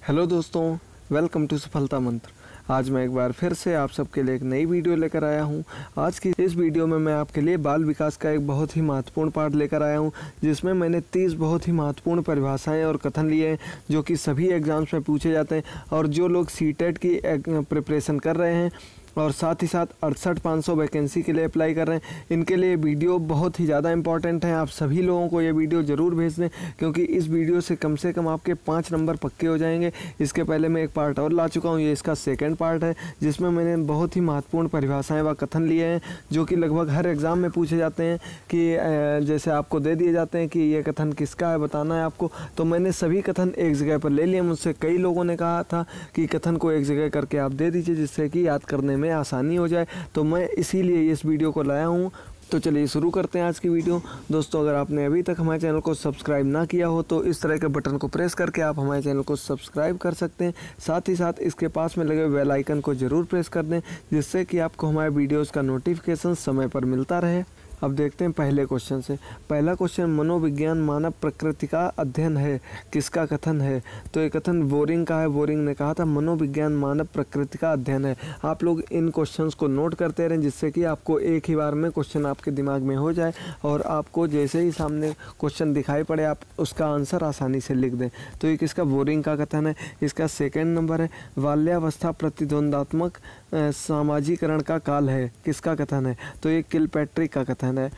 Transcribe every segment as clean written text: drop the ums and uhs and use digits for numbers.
Hello दोस्तों, welcome to सफलता मंत्र। आज मैं एक बार फिर से आप सबके लिए एक नई वीडियो लेकर आया हूं। आज की इस वीडियो में मैं आपके लिए बाल विकास का एक बहुत ही महत्वपूर्ण पार्ट लेकर आया हूं, जिसमें मैंने 30 बहुत ही महत्वपूर्ण परिभाषाएं और कथन लिए हैं जो कि सभी एग्जाम्स में पूछे जाते हैं। और जो लोग सीटेट की प्रिपरेशन कर रहे हैं और साथ ही साथ 68,500 वैकेंसी के लिए अप्लाई कर रहे हैं, इनके लिए वीडियो बहुत ही ज़्यादा इंपॉर्टेंट है। आप सभी लोगों को ये वीडियो ज़रूर भेज दें, क्योंकि इस वीडियो से कम आपके 5 नंबर पक्के हो जाएंगे। इसके पहले मैं एक पार्ट और ला चुका हूँ, ये इसका सेकंड पार्ट है, जिसमें मैंने बहुत ही महत्वपूर्ण परिभाषाएं व कथन लिए हैं जो कि लगभग हर एग्ज़ाम में पूछे जाते हैं। कि जैसे आपको दे दिए जाते हैं कि ये कथन किसका है, बताना है आपको, तो मैंने सभी कथन एक जगह पर ले लिए। मुझसे कई लोगों ने कहा था कि कथन को एक जगह करके आप दे दीजिए, जिससे कि याद करने में आसानी हो जाए, तो मैं इसीलिए इस वीडियो को लाया हूँ। तो चलिए शुरू करते हैं आज की वीडियो। दोस्तों, अगर आपने अभी तक हमारे चैनल को सब्सक्राइब ना किया हो तो इस तरह के बटन को प्रेस करके आप हमारे चैनल को सब्सक्राइब कर सकते हैं। साथ ही साथ इसके पास में लगे बेल आइकन को ज़रूर प्रेस कर दें, जिससे कि आपको हमारे वीडियोज़ का नोटिफिकेशन समय पर मिलता रहे। अब देखते हैं पहले क्वेश्चन से। पहला क्वेश्चन, मनोविज्ञान मानव प्रकृति का अध्ययन है, किसका कथन है? तो ये कथन बोरिंग का है। बोरिंग ने कहा था मनोविज्ञान मानव प्रकृति का अध्ययन है। आप लोग इन क्वेश्चंस को नोट करते रहें, जिससे कि आपको एक ही बार में क्वेश्चन आपके दिमाग में हो जाए और आपको जैसे ही सामने क्वेश्चन दिखाई पड़े आप उसका आंसर आसानी से लिख दें। तो ये किसका? बोरिंग का कथन है। इसका सेकेंड नंबर है, बाल्यावस्था प्रतिद्वंदात्मक सामाजिकरण का काल है, किसका कथन है? तो ये किलपैट्रिक का कथन है।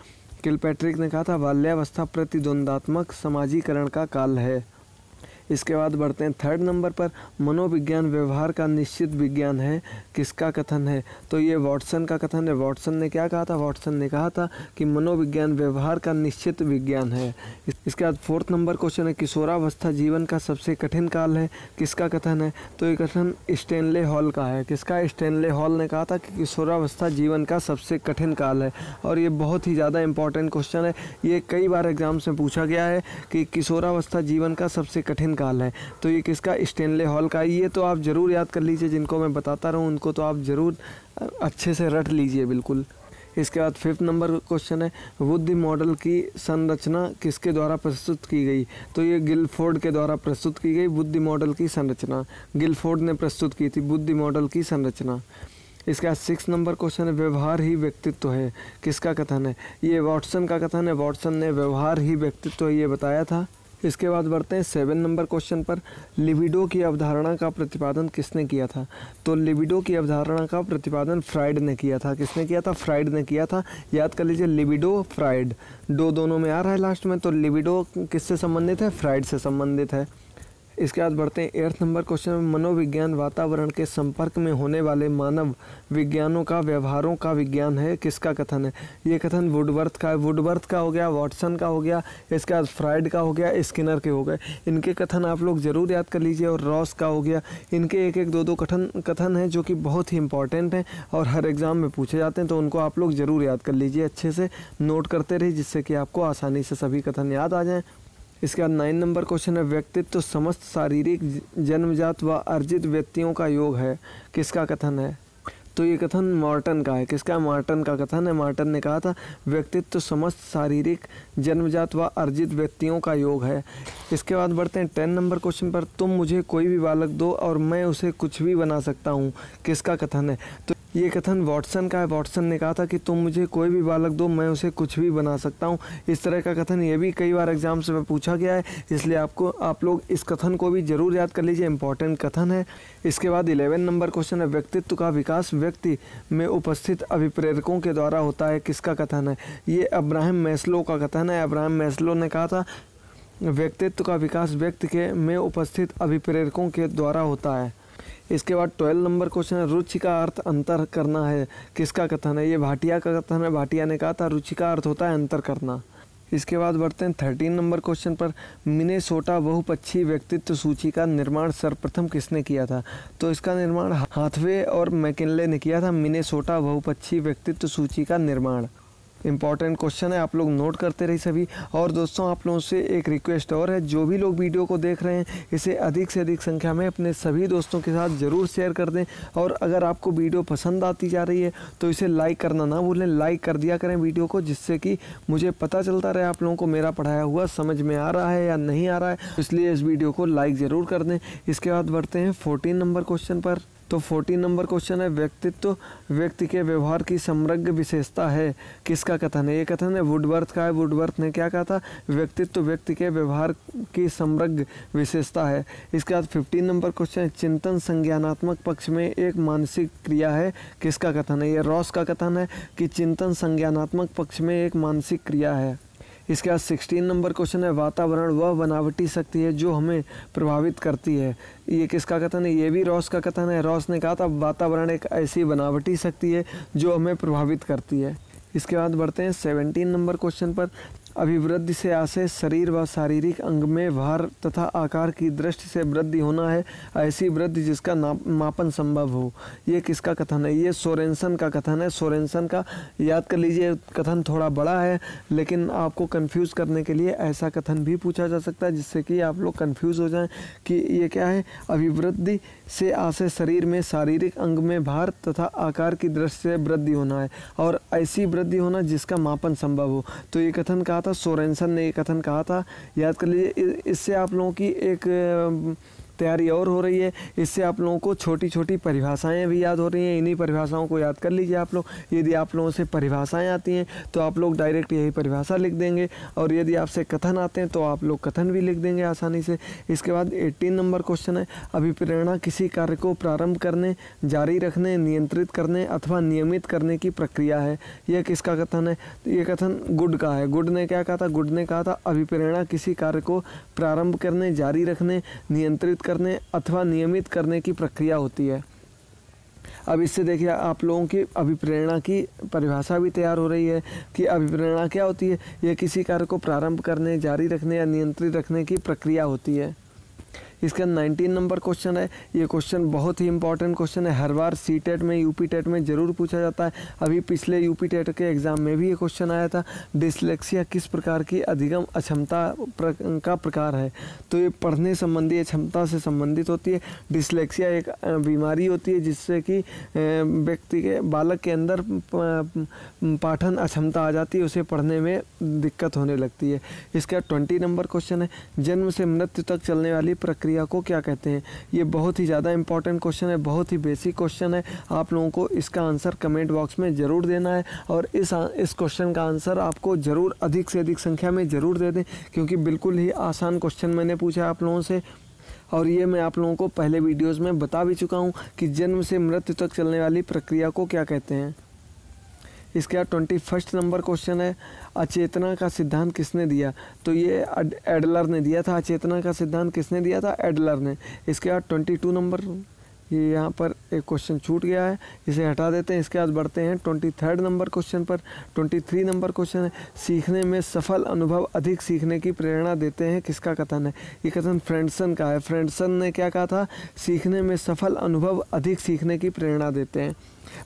किलपैट्रिक ने कहा था बाल्यावस्था प्रतिद्वंदात्मक समाजीकरण का काल है। इसके बाद बढ़ते हैं थर्ड नंबर पर, मनोविज्ञान व्यवहार का निश्चित विज्ञान है, किसका कथन है? तो ये वॉटसन का कथन है। वॉटसन ने क्या कहा था? वॉटसन ने कहा था कि मनोविज्ञान व्यवहार का निश्चित विज्ञान है। इसके बाद फोर्थ नंबर क्वेश्चन है, किशोरावस्था जीवन का सबसे कठिन काल है, किसका कथन है? तो ये कथन स्टैनले हॉल का है। किसका? स्टैनले हॉल ने कहा था कि किशोरावस्था जीवन का सबसे कठिन काल है। और ये बहुत ही ज़्यादा इंपॉर्टेंट क्वेश्चन है। ये कई बार एग्जाम्स में पूछा गया है कि किशोरावस्था जीवन का सबसे कठिन काल है। तो ये किसका? स्टैनले हॉल का। ये तो आप ज़रूर याद कर लीजिए, जिनको मैं बताता रहूँ उनको तो आप ज़रूर अच्छे से रट लीजिए बिल्कुल। इसके बाद फिफ्थ नंबर क्वेश्चन है, बुद्धि मॉडल की संरचना किसके द्वारा प्रस्तुत की गई? तो ये गिलफोर्ड के द्वारा प्रस्तुत की गई बुद्धि मॉडल की संरचना। गिलफोर्ड ने प्रस्तुत की थी बुद्धि मॉडल की संरचना। इसका 6 नंबर क्वेश्चन है, व्यवहार ही व्यक्तित्व है, किसका कथन है? ये वॉटसन का कथन है। वॉटसन ने व्यवहार ही व्यक्तित्व है ये बताया था। इसके बाद बढ़ते हैं 7 नंबर क्वेश्चन पर, लिबिडो की अवधारणा का प्रतिपादन किसने किया था? तो लिबिडो की अवधारणा का प्रतिपादन फ्राइड ने किया था। किसने किया था? फ्राइड ने किया था। याद कर लीजिए, लिबिडो फ्राइड, दोनों में आ रहा है लास्ट में, तो लिबिडो किससे संबंधित है? फ्राइड से संबंधित है। इसके बाद बढ़ते हैं 8 नंबर क्वेश्चन में, मनोविज्ञान वातावरण के संपर्क में होने वाले मानव विज्ञानों का व्यवहारों का विज्ञान है, किसका कथन है? ये कथन वुडवर्थ का है। वुडवर्थ का हो गया, वॉटसन का हो गया, इसके बाद फ्राइड का हो गया, स्किनर के हो गए। इनके कथन आप लोग ज़रूर याद कर लीजिए। और रॉस का हो गया। इनके एक दो कथन हैं जो कि बहुत ही इंपॉर्टेंट हैं और हर एग्ज़ाम में पूछे जाते हैं, तो उनको आप लोग ज़रूर याद कर लीजिए, अच्छे से नोट करते रहिए, जिससे कि आपको आसानी से सभी कथन याद आ जाएँ। इसके बाद 9 नंबर क्वेश्चन है, व्यक्तित्व समस्त शारीरिक जन्मजात व अर्जित व्यक्तियों का योग है, किसका कथन है? तो ये कथन मॉर्टन का है। किसका? मार्टन का कथन है। मार्टन ने कहा था व्यक्तित्व समस्त शारीरिक जन्मजात व अर्जित व्यक्तियों का योग है। इसके बाद बढ़ते हैं 10 नंबर क्वेश्चन पर, तुम मुझे कोई भी बालक दो और मैं उसे कुछ भी बना सकता हूँ, किसका कथन है? तो ये कथन वॉटसन का है। वॉटसन ने कहा था कि तुम मुझे कोई भी बालक दो, मैं उसे कुछ भी बना सकता हूँ। इस तरह का कथन ये भी कई बार एग्जाम्स में पूछा गया है, इसलिए आप लोग इस कथन को भी जरूर याद कर लीजिए, इंपॉर्टेंट कथन है। इसके बाद 11 नंबर क्वेश्चन है, व्यक्तित्व का विकास व्यक्ति में उपस्थित अभिप्रेरकों के द्वारा होता है, किसका कथन है? ये अब्राहम मैस्लो का कथन है। अब्राहम मैस्लो ने कहा था व्यक्तित्व का विकास व्यक्ति के में उपस्थित अभिप्रेरकों के द्वारा होता है। इसके बाद 12 नंबर क्वेश्चन है, रुचि का अर्थ अंतर करना है, किसका कथन है? ये भाटिया का कथन है। भाटिया ने कहा था रुचि का अर्थ होता है अंतर करना। इसके बाद बढ़ते हैं 13 नंबर क्वेश्चन पर, मिनेसोटा बहुपक्षीय व्यक्तित्व सूची का निर्माण सर्वप्रथम किसने किया था? तो इसका निर्माण हाथवे और मैकिनले ने किया था, मिनेसोटा बहुपक्षीय व्यक्तित्व सूची का निर्माण। इंपॉर्टेंट क्वेश्चन है, आप लोग नोट करते रहिए सभी। और दोस्तों आप लोगों से एक रिक्वेस्ट और है, जो भी लोग वीडियो को देख रहे हैं इसे अधिक से अधिक संख्या में अपने सभी दोस्तों के साथ ज़रूर शेयर कर दें। और अगर आपको वीडियो पसंद आती जा रही है तो इसे लाइक करना ना भूलें, लाइक कर दिया करें वीडियो को, जिससे कि मुझे पता चलता रहे आप लोगों को मेरा पढ़ाया हुआ समझ में आ रहा है या नहीं आ रहा है। इसलिए इस वीडियो को लाइक ज़रूर कर दें। इसके बाद बढ़ते हैं 14 नंबर क्वेश्चन पर। तो 14 नंबर क्वेश्चन है, व्यक्तित्व व्यक्ति के व्यवहार की समग्र विशेषता है, किसका कथन है? ये कथन है वुडवर्थ का है। वुडवर्थ ने क्या कहा था? व्यक्तित्व व्यक्ति के व्यवहार की समग्र विशेषता है। इसके बाद 15 नंबर क्वेश्चन है, चिंतन संज्ञानात्मक पक्ष में एक मानसिक क्रिया है, किसका कथन है? ये रॉस का कथन है कि चिंतन संज्ञानात्मक पक्ष में एक मानसिक क्रिया है। इसके बाद 16 नंबर क्वेश्चन है, वातावरण वह बनावटी शक्ति है जो हमें प्रभावित करती है, ये किसका कथन है? ये भी रॉस का कथन है। रॉस ने कहा था वातावरण एक ऐसी बनावटी शक्ति है जो हमें प्रभावित करती है। इसके बाद बढ़ते हैं 17 नंबर क्वेश्चन पर। अभिवृद्धि से आशय शरीर व शारीरिक अंग में भार तथा आकार की दृष्टि से वृद्धि होना है, ऐसी वृद्धि जिसका मापन संभव हो, ये किसका कथन है? ये सोरेनसन का कथन है। सोरेनसन का याद कर लीजिए, कथन थोड़ा बड़ा है लेकिन आपको कंफ्यूज करने के लिए ऐसा कथन भी पूछा जा सकता है जिससे कि आप लोग कंफ्यूज हो जाएं कि ये क्या है। अभिवृद्धि से आशय शरीर में शारीरिक अंग में भार तथा आकार की दृष्टि से वृद्धि होना है और ऐसी वृद्धि होना जिसका मापन संभव हो। तो ये कथन कहा था, सोरेनसन ने ये कथन कहा था, याद कर लीजिए। इससे आप लोगों की एक तैयारी और हो रही है, इससे आप लोगों को छोटी छोटी परिभाषाएं भी याद हो रही हैं। इन्हीं परिभाषाओं को याद कर लीजिए आप लोग। यदि आप लोगों से परिभाषाएं आती हैं तो आप लोग डायरेक्ट यही परिभाषा लिख देंगे, और यदि आपसे कथन आते हैं तो आप लोग कथन भी लिख देंगे आसानी से। इसके बाद 18 नंबर क्वेश्चन है, अभिप्रेरणा किसी कार्य को प्रारंभ करने, जारी रखने, नियंत्रित करने अथवा नियमित करने की प्रक्रिया है, यह किसका कथन है? तो ये कथन गुड का है। गुड ने क्या कहा था? गुड ने कहा था अभिप्रेरणा किसी कार्य को प्रारंभ करने, जारी रखने, नियंत्रित करने अथवा नियमित करने की प्रक्रिया होती है। अब इससे देखिए आप लोगों की अभिप्रेरणा की परिभाषा भी तैयार हो रही है कि अभिप्रेरणा क्या होती है। यह किसी कार्य को प्रारंभ करने, जारी रखने या नियंत्रित रखने की प्रक्रिया होती है। इसका 19 नंबर क्वेश्चन है। ये क्वेश्चन बहुत ही इंपॉर्टेंट क्वेश्चन है, हर बार सीटेट में, यूपी टेट में ज़रूर पूछा जाता है। अभी पिछले यूपी टेट के एग्ज़ाम में भी ये क्वेश्चन आया था, डिसलेक्सिया किस प्रकार की अधिगम अक्षमता का प्रकार है? तो ये पढ़ने संबंधी क्षमता से संबंधित होती है। डिसलेक्सिया एक बीमारी होती है जिससे कि व्यक्ति के, बालक के अंदर पाठन अक्षमता आ जाती है, उसे पढ़ने में दिक्कत होने लगती है। इसका 20 नंबर क्वेश्चन है, जन्म से मृत्यु तक चलने वाली प्रक्रिया को क्या कहते हैं? ये बहुत ही ज़्यादा इंपॉर्टेंट क्वेश्चन है, बहुत ही बेसिक क्वेश्चन है। आप लोगों को इसका आंसर कमेंट बॉक्स में ज़रूर देना है, और इस क्वेश्चन का आंसर आपको ज़रूर अधिक से अधिक संख्या में ज़रूर दे दें, क्योंकि बिल्कुल ही आसान क्वेश्चन मैंने पूछा आप लोगों से। और ये मैं आप लोगों को पहले वीडियोज़ में बता भी चुका हूँ कि जन्म से मृत्यु तक चलने वाली प्रक्रिया को क्या कहते हैं। इसके बाद 21 नंबर क्वेश्चन है, अचेतना का सिद्धांत किसने दिया? तो ये एडलर ने दिया था। अचेतना का सिद्धांत किसने दिया था? एडलर ने। इसके बाद 22 नंबर, ये यहाँ पर एक क्वेश्चन छूट गया है, इसे हटा देते हैं। इसके बाद बढ़ते हैं 23 नंबर क्वेश्चन पर। 23 नंबर क्वेश्चन है, सीखने में सफल अनुभव अधिक सीखने की प्रेरणा देते हैं, किसका कथन है? ये कथन फ्रेंडसन का है। फ्रेंडसन ने क्या कहा था? सीखने में सफल अनुभव अधिक सीखने की प्रेरणा देते हैं।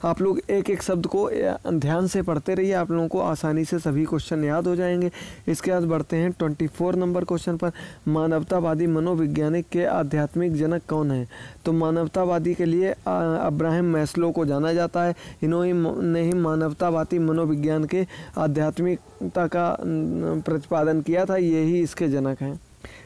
आप लोग एक एक शब्द को ध्यान से पढ़ते रहिए, आप लोगों को आसानी से सभी क्वेश्चन याद हो जाएंगे। इसके बाद बढ़ते हैं 24 नंबर क्वेश्चन पर। मानवतावादी मनोवैज्ञानिक के आध्यात्मिक जनक कौन है? तो मानवतावादी के लिए अब्राहम मैस्लो को जाना जाता है। इन्होंने ही मानवतावादी मनोविज्ञान के आध्यात्मिकता का प्रतिपादन किया था, यही इसके जनक हैं।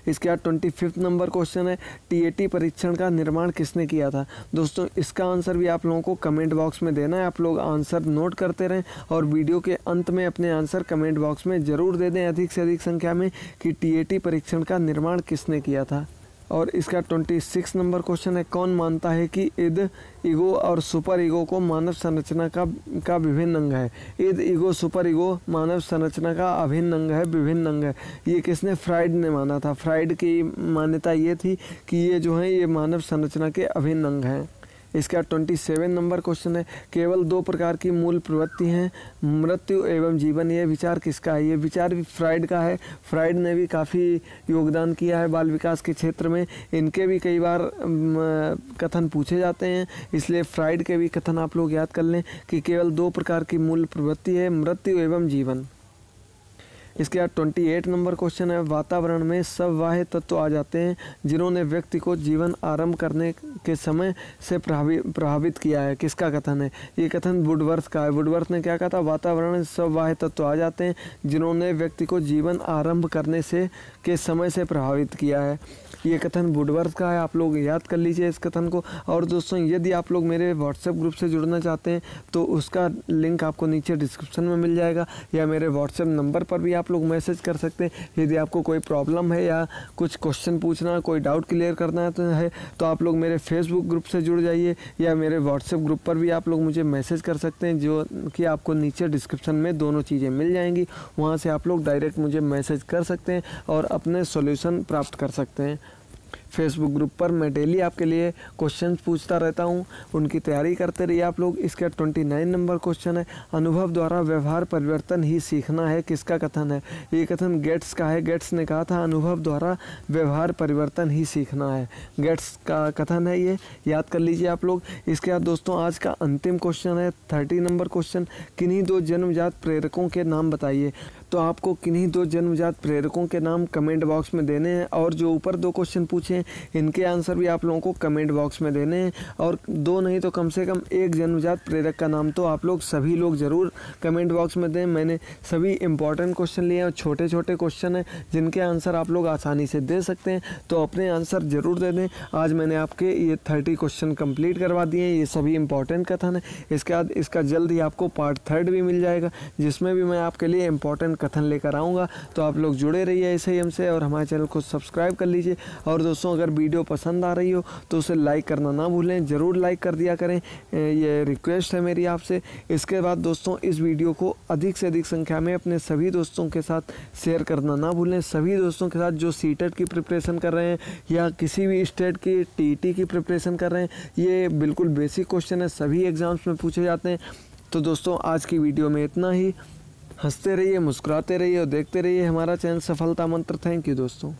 इसके बाद 25 नंबर क्वेश्चन है, टीएटी परीक्षण का निर्माण किसने किया था? दोस्तों इसका आंसर भी आप लोगों को कमेंट बॉक्स में देना है। आप लोग आंसर नोट करते रहें और वीडियो के अंत में अपने आंसर कमेंट बॉक्स में ज़रूर दे दें अधिक से अधिक संख्या में कि टीएटी परीक्षण का निर्माण किसने किया था। और इसका 26 नंबर क्वेश्चन है, कौन मानता है कि इद, ईगो और सुपर ईगो को मानव संरचना का विभिन्न अंग है? इद, ईगो, सुपर ईगो मानव संरचना का अभिन्न अंग है, विभिन्न अंग है। ये किसने? फ्राइड ने माना था। फ्राइड की मान्यता ये थी कि ये जो है ये मानव संरचना के अभिन्न अंग हैं। इसका 27 नंबर क्वेश्चन है, केवल 2 प्रकार की मूल प्रवृत्ति हैं, मृत्यु एवं जीवन। ये विचार किसका है? ये विचार भी फ्राइड का है। फ्राइड ने भी काफ़ी योगदान किया है बाल विकास के क्षेत्र में। इनके भी कई बार कथन पूछे जाते हैं, इसलिए फ्राइड के भी कथन आप लोग याद कर लें कि केवल 2 प्रकार की मूल प्रवृत्ति है, मृत्यु एवं जीवन। इसके बाद 28 नंबर क्वेश्चन है, वातावरण में सब बाह्य तत्व आ जाते हैं जिन्होंने व्यक्ति को जीवन आरंभ करने के समय से प्रभावित किया है। किसका कथन है? ये कथन वुडवर्थ का है। वुडवर्थ ने क्या कहा था? वातावरण में सब बाह्य तत्व आ जाते हैं जिन्होंने व्यक्ति को जीवन आरंभ करने के समय से प्रभावित किया है। ये कथन वुडवर्थ का है, आप लोग याद कर लीजिए इस कथन को। और दोस्तों, यदि आप लोग मेरे व्हाट्सएप ग्रुप से जुड़ना चाहते हैं तो उसका लिंक आपको नीचे डिस्क्रिप्शन में मिल जाएगा, या मेरे व्हाट्सएप नंबर पर भी आप लोग मैसेज कर सकते हैं। यदि आपको कोई प्रॉब्लम है या कुछ क्वेश्चन पूछना, कोई डाउट क्लियर करना है तो आप लोग मेरे फेसबुक ग्रुप से जुड़ जाइए, या मेरे व्हाट्सएप ग्रुप पर भी आप लोग मुझे मैसेज कर सकते हैं, जो कि आपको नीचे डिस्क्रिप्शन में दोनों चीज़ें मिल जाएंगी। वहाँ से आप लोग डायरेक्ट मुझे मैसेज कर सकते हैं और अपने सॉल्यूशन प्राप्त कर सकते हैं। फेसबुक ग्रुप पर मैं डेली आपके लिए क्वेश्चंस पूछता रहता हूं, उनकी तैयारी करते रहिए आप लोग। इसका 29 नंबर क्वेश्चन है, अनुभव द्वारा व्यवहार परिवर्तन ही सीखना है। किसका कथन है? ये कथन गेट्स का है। गेट्स ने कहा था अनुभव द्वारा व्यवहार परिवर्तन ही सीखना है। गेट्स का कथन है, ये याद कर लीजिए आप लोग। इसके बाद दोस्तों, आज का अंतिम क्वेश्चन है 30 नंबर क्वेश्चन, किन्हीं 2 जन्मजात प्रेरकों के नाम बताइए। तो आपको किन्हीं 2 जन्मजात प्रेरकों के नाम कमेंट बॉक्स में देने हैं, और जो ऊपर 2 क्वेश्चन पूछे हैं इनके आंसर भी आप लोगों को कमेंट बॉक्स में देने हैं। और 2 नहीं तो कम से कम 1 जन्मजात प्रेरक का नाम तो आप लोग सभी लोग ज़रूर कमेंट बॉक्स में दें। मैंने सभी इंपॉर्टेंट क्वेश्चन लिए हैं और छोटे छोटे क्वेश्चन हैं जिनके आंसर आप लोग आसानी से दे सकते हैं, तो अपने आंसर ज़रूर दे दें। आज मैंने आपके ये 30 क्वेश्चन कंप्लीट करवा दिए हैं, ये सभी इंपॉर्टेंट कथन है। इसके बाद इसका जल्द ही आपको पार्ट 3 भी मिल जाएगा, जिसमें भी मैं आपके लिए इंपॉर्टेंट कथन लेकर आऊँगा। तो आप लोग जुड़े रहिए ऐसे ही हमसे, और हमारे चैनल को सब्सक्राइब कर लीजिए। और दोस्तों, अगर वीडियो पसंद आ रही हो तो उसे लाइक करना ना भूलें, ज़रूर लाइक कर दिया करें, ये रिक्वेस्ट है मेरी आपसे। इसके बाद दोस्तों, इस वीडियो को अधिक से अधिक संख्या में अपने सभी दोस्तों के साथ शेयर करना ना भूलें। सभी दोस्तों के साथ जो सीटेट की प्रिपरेशन कर रहे हैं या किसी भी स्टेट की टीईटी की प्रिपरेशन कर रहे हैं, ये बिल्कुल बेसिक क्वेश्चन है, सभी एग्ज़ाम्स में पूछे जाते हैं। तो दोस्तों, आज की वीडियो में इतना ही। हंसते रहिए, मुस्कुराते रहिए और देखते रहिए हमारा चैनल सफलता मंत्र। थैंक यू दोस्तों।